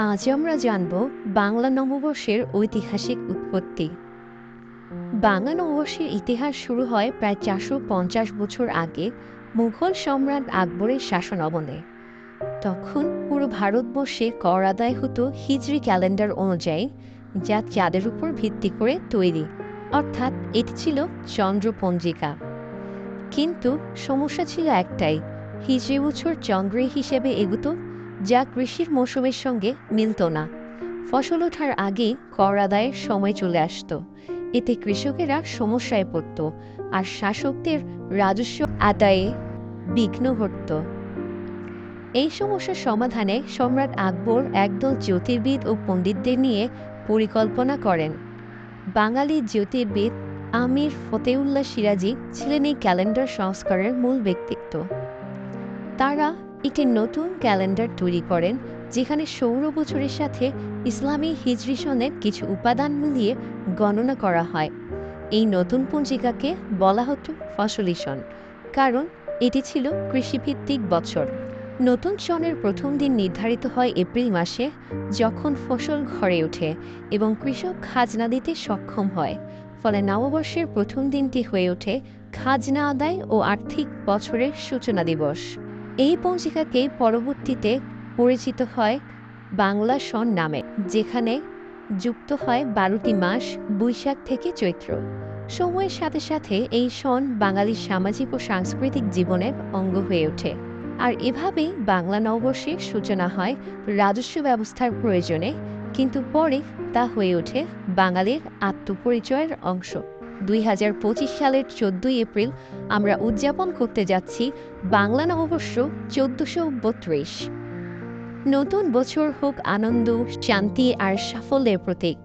আজ আমরা জানব বাংলা নববর্ষের ঐতিহাসিক উৎপত্তি। বাংলা নববর্ষের ইতিহাস শুরু হয় প্রায় ৪৫০ বছর আগে মুঘল সম্রাট আকবরের শাসনামলে। তখন পুরো ভারতবর্ষে কর আদায় হতো হিজরি ক্যালেন্ডার অনুযায়ী, যা চাঁদের উপর ভিত্তি করে তৈরি, অর্থাৎ এটি ছিল চন্দ্রপঞ্জিকা। কিন্তু সমস্যা ছিল একটাই, হিজরি বছর চন্দ্রের হিসেবে এগুতো, যা কৃষির মৌসুমের সঙ্গে মিলত না। ফসল ওঠার আগেই কর আদায়ের সময় চলে আসতো। এতে কৃষকেরা সমস্যায় পড়ত, আর শাসকদের রাজস্ব আদায়ে বিঘ্ন ঘটত। এই সমস্যার সমাধানে সম্রাট আকবর একদল জ্যোতির্বিদ ও পণ্ডিতদের নিয়ে পরিকল্পনা করেন। বাঙালি জ্যোতির্বিদ আমির ফতেউল্লাহ সিরাজি ছিলেন এই ক্যালেন্ডার সংস্কারের মূল ব্যক্তিত্ব। তারা একটি নতুন ক্যালেন্ডার তৈরি করেন, যেখানে সৌর বছরের সাথে ইসলামী হিজরি সনের কিছু উপাদান মিলিয়ে গণনা করা হয়। এই নতুন পঞ্জিকাকে বলা হতো ফসলি সন, কারণ এটি ছিল কৃষিভিত্তিক বছর। নতুন সনের প্রথম দিন নির্ধারিত হয় এপ্রিল মাসে, যখন ফসল ঘরে ওঠে এবং কৃষক খাজনা দিতে সক্ষম হয়। ফলে নববর্ষের প্রথম দিনটি হয়ে ওঠে খাজনা আদায় ও আর্থিক বছরের সূচনা দিবস। এই পঞ্জিকাকে পরবর্তীতে পরিচিত হয় বাংলা সন নামে, যেখানে যুক্ত হয় ১২টি মাস, বৈশাখ থেকে চৈত্র। সময়ের সাথে সাথে এই সন বাঙালির সামাজিক ও সাংস্কৃতিক জীবনের অঙ্গ হয়ে ওঠে। আর এভাবেই বাংলা নববর্ষের সূচনা হয় রাজস্ব ব্যবস্থার প্রয়োজনে, কিন্তু পরে তা হয়ে ওঠে বাঙালির আত্মপরিচয়ের অংশ। ২০২৫ সালের ১৪ই এপ্রিল আমরা উদযাপন করতে যাচ্ছি বাংলা নববর্ষ ১৪৩২। নতুন বছর হোক আনন্দ, শান্তি আর সাফল্যের প্রতীক।